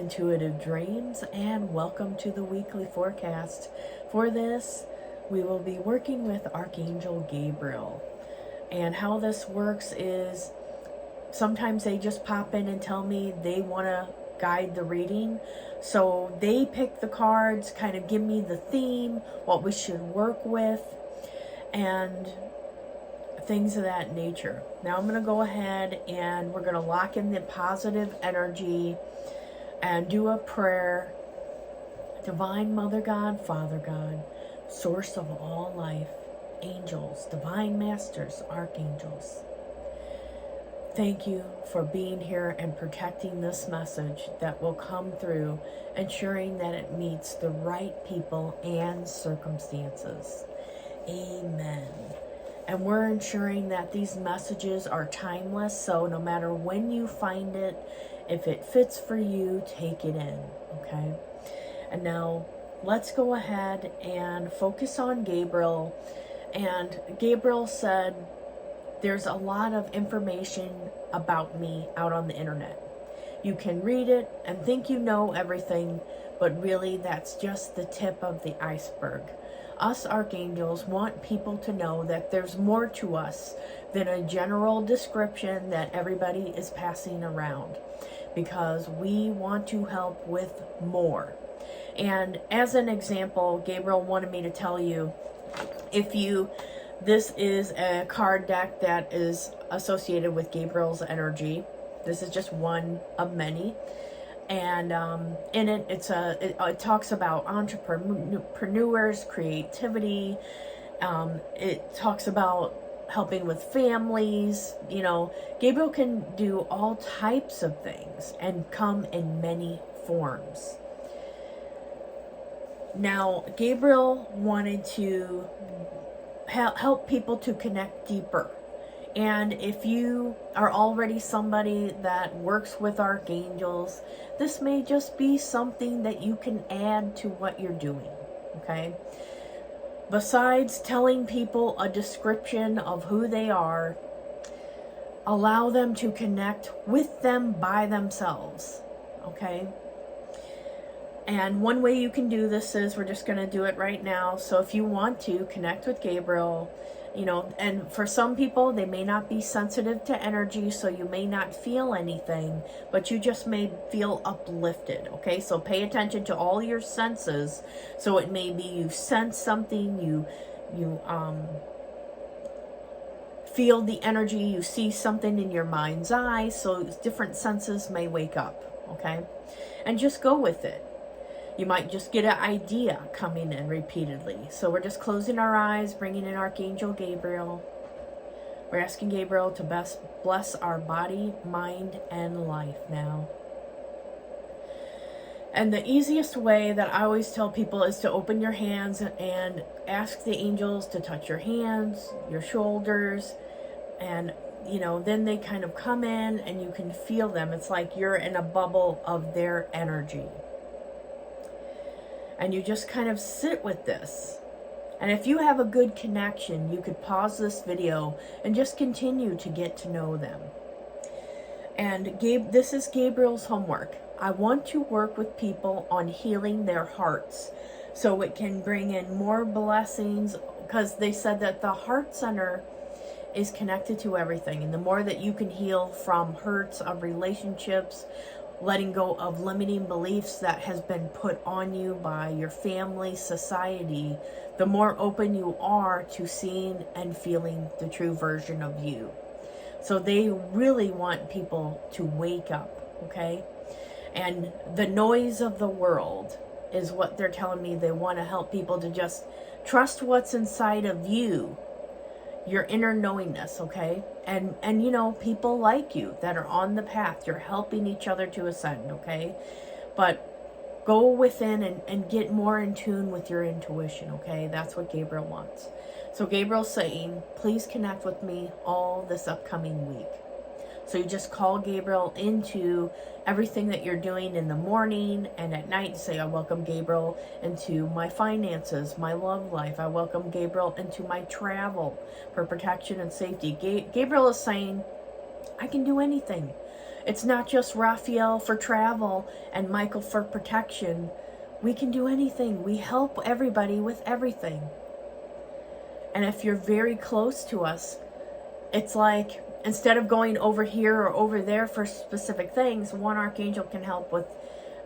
intuitive dreams, and welcome to the weekly forecast. For this, we will be working with Archangel Gabriel. And how this works is sometimes they just pop in and tell me they want to guide the reading. So they pick the cards, kind of give me the theme, what we should work with, and things of that nature. Now I'm going to go ahead and we're going to lock in the positive energy and do a prayer. Divine Mother God, Father God, source of all life, angels, divine masters, archangels, thank you for being here and protecting this message that will come through, ensuring that it meets the right people and circumstances. Amen. And we're ensuring that these messages are timeless, so no matter when you find it, if it fits for you, take it in, okay? And now, let's go ahead and focus on Gabriel. And Gabriel said, there's a lot of information about me out on the internet. You can read it and think you know everything, but really that's just the tip of the iceberg. Us archangels want people to know that there's more to us than a general description that everybody is passing around, because we want to help with more. And as an example, Gabriel wanted me to tell you, this is a card deck that is associated with Gabriel's energy. This is just one of many. And in it, it talks about entrepreneurs, creativity. It talks about helping with families. You know, Gabriel can do all types of things and come in many forms. Now, Gabriel wanted to help people to connect deeper. And if you are already somebody that works with archangels, this may just be something that you can add to what you're doing, okay? Besides telling people a description of who they are, allow them to connect with them by themselves, okay? And one way you can do this is, we're just going to do it right now. So if you want to connect with Gabriel, you know, and for some people, they may not be sensitive to energy, so you may not feel anything, but you just may feel uplifted, okay? So pay attention to all your senses. So it may be you sense something, you feel the energy, you see something in your mind's eye, so different senses may wake up, okay? And just go with it. You might just get an idea coming in repeatedly. So we're just closing our eyes, bringing in Archangel Gabriel. We're asking Gabriel to best bless our body, mind, and life now. And the easiest way that I always tell people is to open your hands and ask the angels to touch your hands, your shoulders, and you know, then they kind of come in and you can feel them. It's like you're in a bubble of their energy. And you just kind of sit with this. And if you have a good connection, you could pause this video and just continue to get to know them. And this is Gabriel's homework. I want to work with people on healing their hearts so it can bring in more blessings, because they said that the heart center is connected to everything. And the more that you can heal from hurts of relationships, letting go of limiting beliefs that has been put on you by your family, society, the more open you are to seeing and feeling the true version of you. So they really want people to wake up, okay? And the noise of the world is what they're telling me. They want to help people to just trust what's inside of you, your inner knowingness, okay? And you know, people like you that are on the path, you're helping each other to ascend, okay? But go within and get more in tune with your intuition, okay? That's what Gabriel wants. So Gabriel's saying, please connect with me all this upcoming week. So you just call Gabriel into everything that you're doing in the morning and at night. Say, I welcome Gabriel into my finances, my love life. I welcome Gabriel into my travel for protection and safety. Gabriel is saying, I can do anything. It's not just Raphael for travel and Michael for protection. We can do anything. We help everybody with everything. And if you're very close to us, it's like, instead of going over here or over there for specific things, one archangel can help with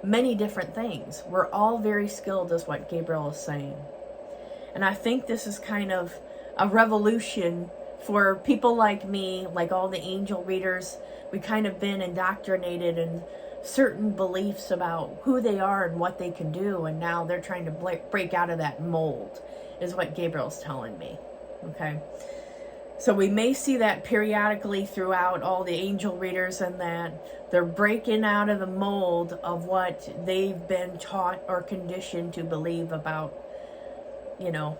many different things. We're all very skilled, is what Gabriel is saying. And I think this is kind of a revolution for people like me, like all the angel readers. We kind of been indoctrinated in certain beliefs about who they are and what they can do, and now they're trying to break out of that mold, is what Gabriel's telling me. Okay, so we may see that periodically throughout all the angel readers, and that they're breaking out of the mold of what they've been taught or conditioned to believe about, you know,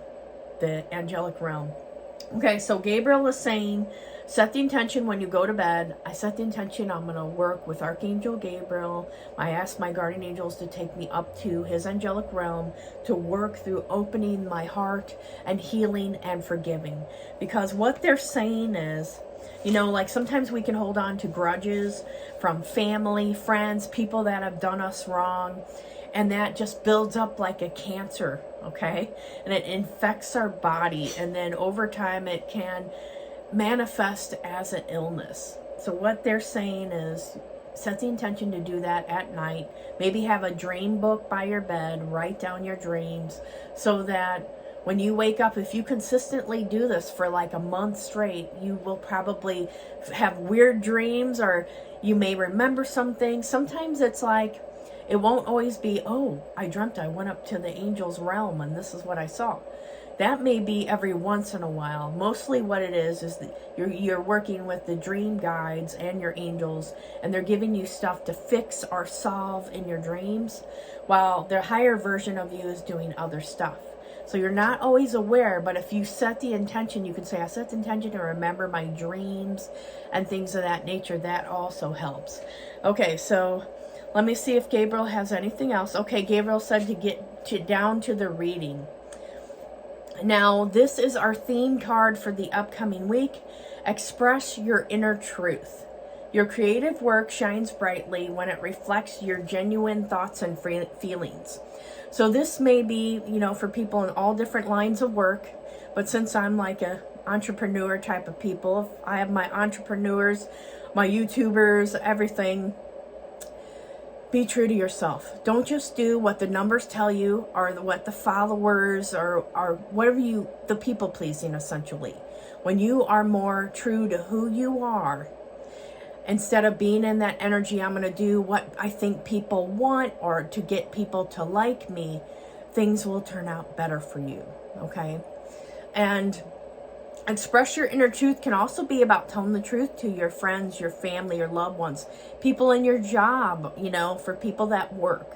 the angelic realm. Okay, so Gabriel is saying, set the intention when you go to bed. I set the intention, I'm going to work with Archangel Gabriel. I asked my guardian angels to take me up to his angelic realm to work through opening my heart and healing and forgiving. Because what they're saying is, you know, like sometimes we can hold on to grudges from family, friends, people that have done us wrong. And that just builds up like a cancer, okay? And it infects our body. And then over time, it can manifest as an illness. So what they're saying is, set the intention to do that at night. Maybe have a dream book by your bed. Write down your dreams so that when you wake up, if you consistently do this for like a month straight, you will probably have weird dreams, or you may remember some things. Sometimes it's like, it won't always be, oh, I dreamt I went up to the angel's realm and this is what I saw. That may be every once in a while. Mostly what it is that you're working with the dream guides and your angels, and they're giving you stuff to fix or solve in your dreams, while the higher version of you is doing other stuff. So you're not always aware, but if you set the intention, you can say, I set the intention to remember my dreams and things of that nature. That also helps. Okay, so let me see if Gabriel has anything else. Okay, Gabriel said to get down to the reading. Now, this is our theme card for the upcoming week. Express your inner truth. Your creative work shines brightly when it reflects your genuine thoughts and feelings. So this may be, you know, for people in all different lines of work. But since I'm like a entrepreneur type of people, I have my entrepreneurs, my YouTubers, everything. Be true to yourself. Don't just do what the numbers tell you, or what the followers, or whatever the people pleasing, essentially. When you are more true to who you are, instead of being in that energy, I'm going to do what I think people want, or to get people to like me, things will turn out better for you. Okay? And express your inner truth can also be about telling the truth to your friends, your family, your loved ones, people in your job, you know, for people that work.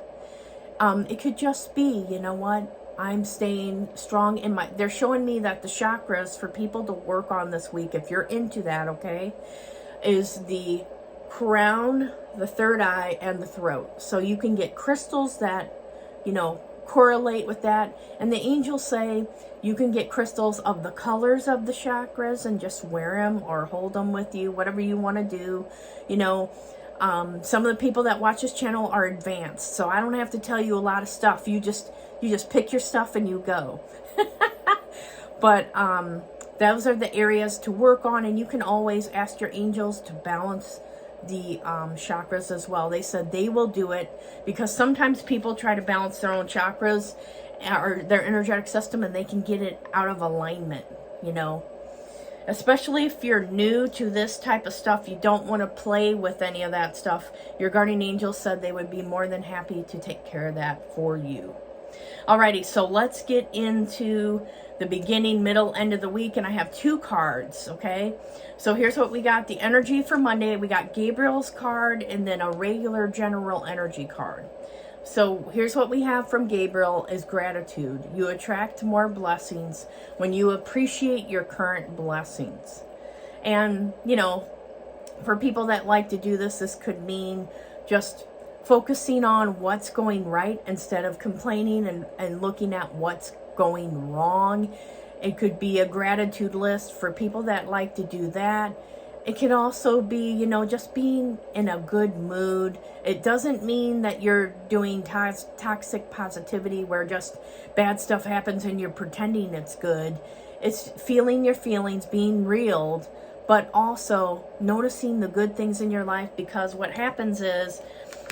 It could just be, you know what, I'm staying strong in my, they're showing me that the chakras for people to work on this week, if you're into that, okay, is the crown, the third eye, and the throat. So you can get crystals that, you know, correlate with that. And the angels say you can get crystals of the colors of the chakras and just wear them or hold them with you, whatever you want to do. You know, some of the people that watch this channel are advanced, so I don't have to tell you a lot of stuff. You just pick your stuff and you go. But those are the areas to work on, and you can always ask your angels to balance the chakras as well. They said they will do it, because sometimes people try to balance their own chakras or their energetic system, and they can get it out of alignment, you know. Especially if you're new to this type of stuff, you don't want to play with any of that stuff. Your guardian angel said they would be more than happy to take care of that for you. Alrighty, so let's get into the beginning, middle, end of the week, and I have two cards, okay? So here's what we got. The energy for Monday, we got Gabriel's card and then a regular general energy card. So here's what we have from Gabriel is gratitude. You attract more blessings when you appreciate your current blessings. And, you know, for people that like to do this, this could mean just focusing on what's going right instead of complaining and looking at what's going wrong. It could be a gratitude list for people that like to do that. It can also be, you know, just being in a good mood. It doesn't mean that you're doing toxic positivity where just bad stuff happens and you're pretending it's good. It's feeling your feelings, being real, but also noticing the good things in your life, because what happens is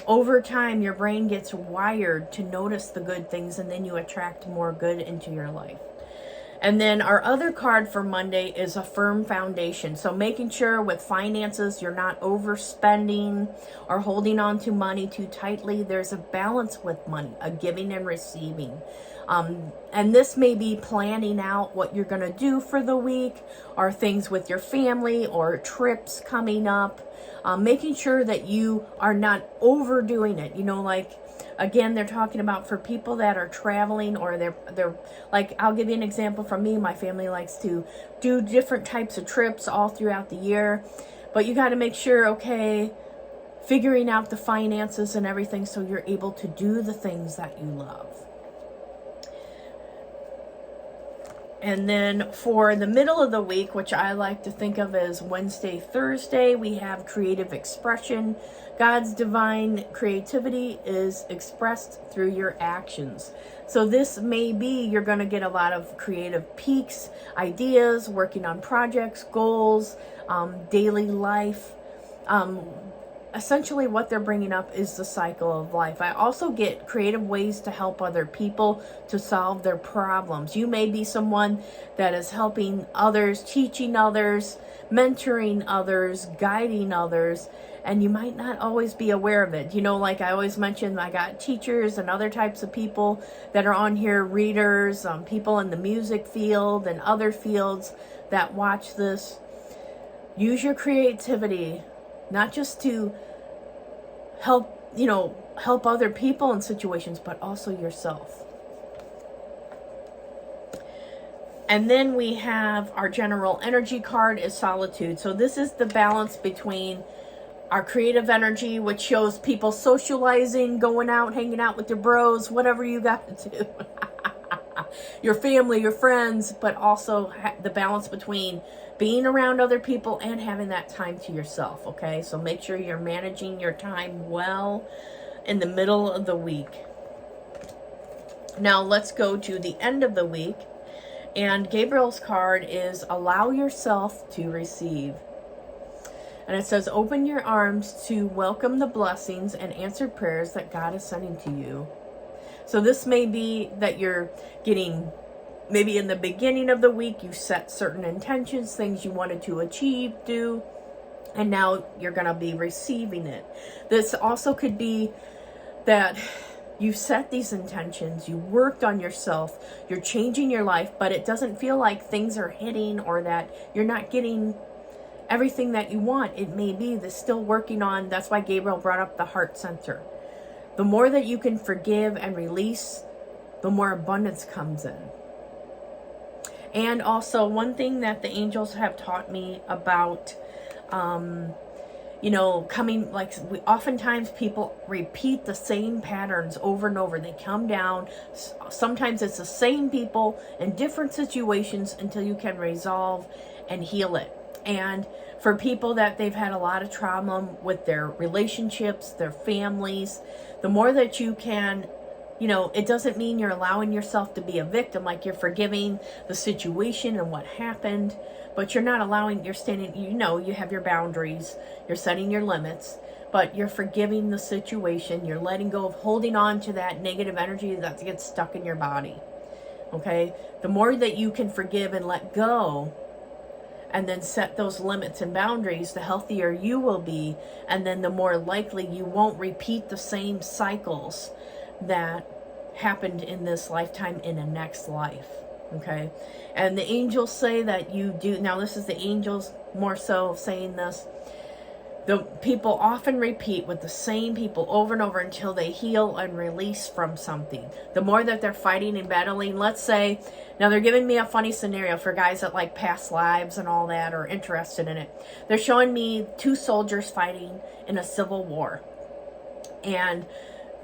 over time your brain gets wired to notice the good things, and then you attract more good into your life. And then our other card for Monday is a firm foundation. So making sure with finances you're not overspending or holding on to money too tightly. There's a balance with money, a giving and receiving. And this may be planning out what you're going to do for the week, or things with your family, or trips coming up. Making sure that you are not overdoing it. You know, like, again, they're talking about for people that are traveling, or they're like, I'll give you an example from me. My family likes to do different types of trips all throughout the year, but you got to make sure, okay, figuring out the finances and everything so you're able to do the things that you love. And then for the middle of the week, which I like to think of as Wednesday, Thursday, we have creative expression. God's divine creativity is expressed through your actions. So this may be, you're going to get a lot of creative peaks, ideas, working on projects, goals, daily life. Essentially what they're bringing up is the cycle of life. I also get creative ways to help other people to solve their problems. You may be someone that is helping others, teaching others, mentoring others, guiding others, and you might not always be aware of it. You know, like I always mention, I got teachers and other types of people that are on here, readers, people in the music field and other fields that watch this. Use your creativity, not just to help other people in situations, but also yourself. And then we have our general energy card is solitude. So this is the balance between our creative energy, which shows people socializing, going out, hanging out with your bros, whatever you got to do. Your family, your friends, but also the balance between being around other people and having that time to yourself, okay? So make sure you're managing your time well in the middle of the week. Now let's go to the end of the week. And Gabriel's card is allow yourself to receive. And it says, open your arms to welcome the blessings and answered prayers that God is sending to you. So this may be that you're getting, maybe in the beginning of the week, you set certain intentions, things you wanted to achieve, do, and now you're going to be receiving it. This also could be that you set these intentions, you worked on yourself, you're changing your life, but it doesn't feel like things are hitting, or that you're not getting everything that you want. It may be the still working on. That's why Gabriel brought up the heart center. The more that you can forgive and release, the more abundance comes in. And also, one thing that the angels have taught me about, coming, like, oftentimes people repeat the same patterns over and over. They come down. Sometimes it's the same people in different situations until you can resolve and heal it. And for people that they've had a lot of trauma with their relationships, their families, the more that you can, it doesn't mean you're allowing yourself to be a victim, like you're forgiving the situation and what happened, but you're not allowing, you're standing, you have your boundaries, you're setting your limits, but you're forgiving the situation, you're letting go of holding on to that negative energy that gets stuck in your body, okay? The more that you can forgive and let go, and then set those limits and boundaries, the healthier you will be, and then the more likely you won't repeat the same cycles that happened in this lifetime in a next life, okay? And the angels say that you do, now this is the angels more so saying this, the people often repeat with the same people over and over until they heal and release from something. The more that they're fighting and battling, let's say, now they're giving me a funny scenario for guys that like past lives and all that, or interested in it. They're showing me two soldiers fighting in a civil war. And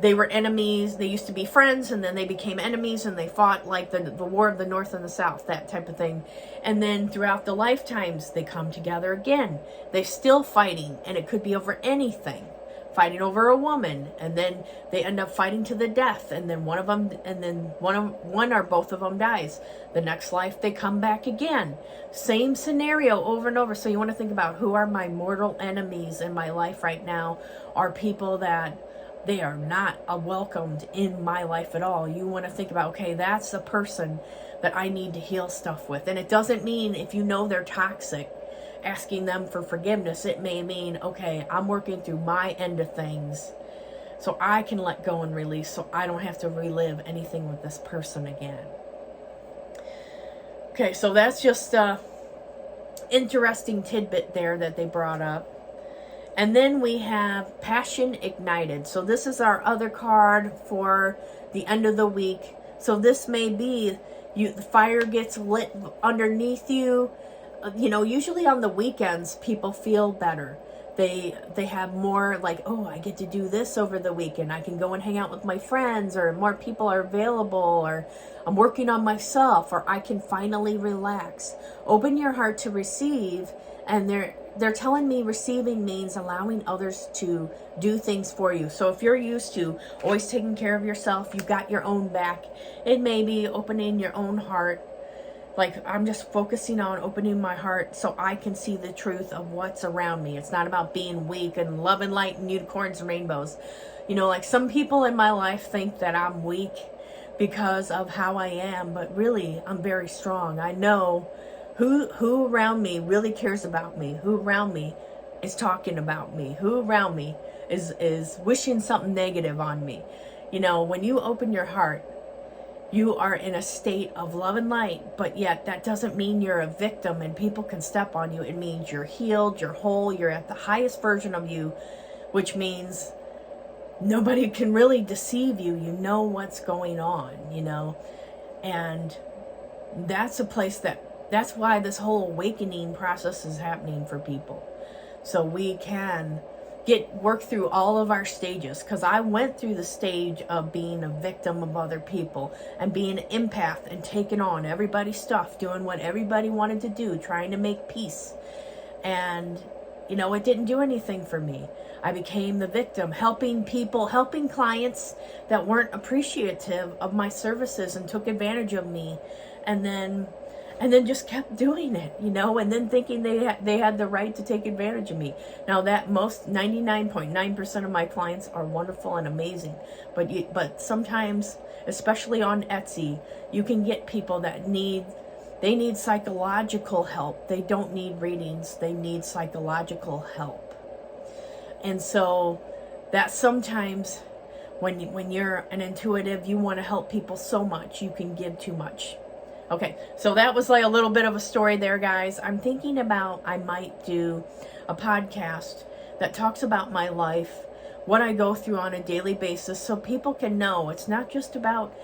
they were enemies. They used to be friends, and then they became enemies, and they fought like the War of the North and the South, that type of thing. And then throughout the lifetimes, they come together again. They're still fighting, and it could be over anything. Fighting over a woman, and then they end up fighting to the death, and then one or both of them dies. The next life they come back again. Same scenario over and over. So you want to think about, who are my mortal enemies in my life right now? Are people that they are not welcomed in my life at all. You want to think about, okay, that's the person that I need to heal stuff with. And it doesn't mean, if you know they're toxic, asking them for forgiveness. It may mean, okay, I'm working through my end of things so I can let go and release, so I don't have to relive anything with this person again. Okay, so that's just a interesting tidbit there that they brought up. And then we have Passion Ignited. So this is our other card for the end of the week. So this may be, the fire gets lit underneath you. You know, usually on the weekends, people feel better. They have more like, oh, I get to do this over the weekend. I can go and hang out with my friends, or more people are available, or I'm working on myself, or I can finally relax. Open your heart to receive. And they're telling me receiving means allowing others to do things for you. So if you're used to always taking care of yourself, you got your own back. It may be opening your own heart. Like, I'm just focusing on opening my heart so I can see the truth of what's around me. It's not about being weak and love and light and unicorns and rainbows. You know, like, some people in my life think that I'm weak because of how I am, but really, I'm very strong. I know who around me really cares about me, who around me is talking about me, who around me is wishing something negative on me. You know, when you open your heart, you are in a state of love and light, but yet that doesn't mean you're a victim and people can step on you. It means you're healed, you're whole, you're at the highest version of you, which means nobody can really deceive you. You know what's going on, you know, and that's a place that's why this whole awakening process is happening for people. So we can work through all of our stages, because I went through the stage of being a victim of other people and being an empath and taking on everybody's stuff, doing what everybody wanted to do, trying to make peace. And, you know, it didn't do anything for me. I became the victim, helping people, helping clients that weren't appreciative of my services and took advantage of me. And then just kept doing it, you know, and then thinking they had the right to take advantage of me. Now, that 99.9% of my clients are wonderful and amazing, but sometimes, especially on Etsy, you can get people that need psychological help. They don't need readings. They need psychological help. And so that sometimes when you're an intuitive, you want to help people so much, you can give too much. Okay, so that was like a little bit of a story there, guys. I'm thinking about, I might do a podcast that talks about my life, what I go through on a daily basis, so people can know it's not just about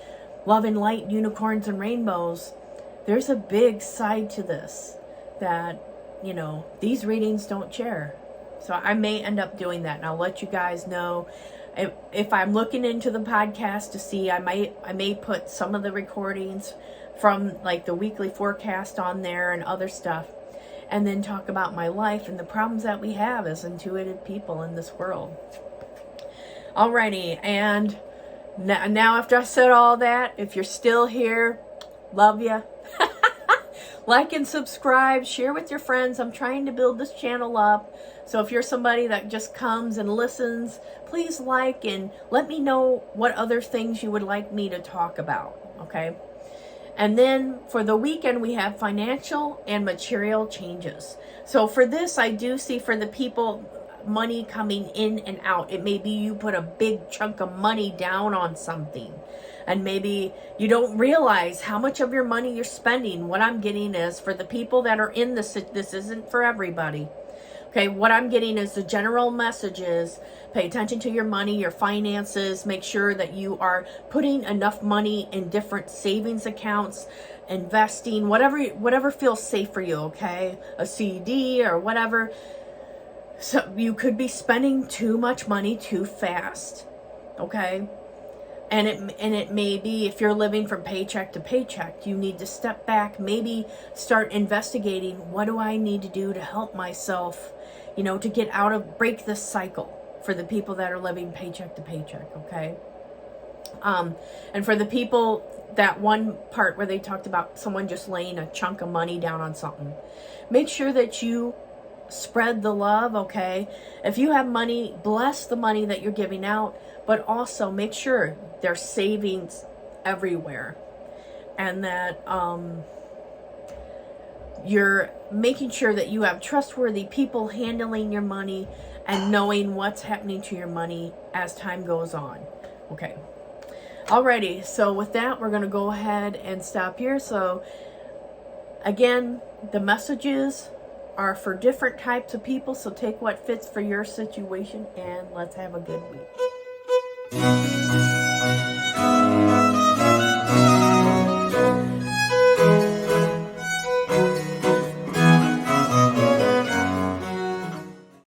love and light, unicorns and rainbows. There's a big side to this that, you know, these readings don't share. So I may end up doing that, and I'll let you guys know. If I'm looking into the podcast to see, I may put some of the recordings from like the weekly forecast on there and other stuff, and then talk about my life and the problems that we have as intuitive people in this world. Alrighty, and now after I said all that, if you're still here, love ya. Like and subscribe, share with your friends. I'm trying to build this channel up. So if you're somebody that just comes and listens, please like and let me know what other things you would like me to talk about, okay? And then for the weekend, we have financial and material changes. So for this, I do see for the people, money coming in and out. It may be you put a big chunk of money down on something, and maybe you don't realize how much of your money you're spending. What I'm getting is, for the people that are in this isn't for everybody. Okay, what I'm getting is the general messages. Pay attention to your money, your finances. Make sure that you are putting enough money in different savings accounts, investing, whatever feels safe for you, okay? A CD or whatever. So you could be spending too much money too fast. okay? And it may be, if you're living from paycheck to paycheck, you need to step back, maybe start investigating, what do I need to do to help myself, you know, to get out of, break this cycle for the people that are living paycheck to paycheck, okay? And for the people, that one part where they talked about someone just laying a chunk of money down on something, make sure that you spread the love, okay? If you have money, bless the money that you're giving out, but also make sure there's savings everywhere, and that you're making sure that you have trustworthy people handling your money and knowing what's happening to your money as time goes on. Okay. Alrighty, so with that, we're going to go ahead and stop here. So again, the messages are for different types of people, so take what fits for your situation, and let's have a good week.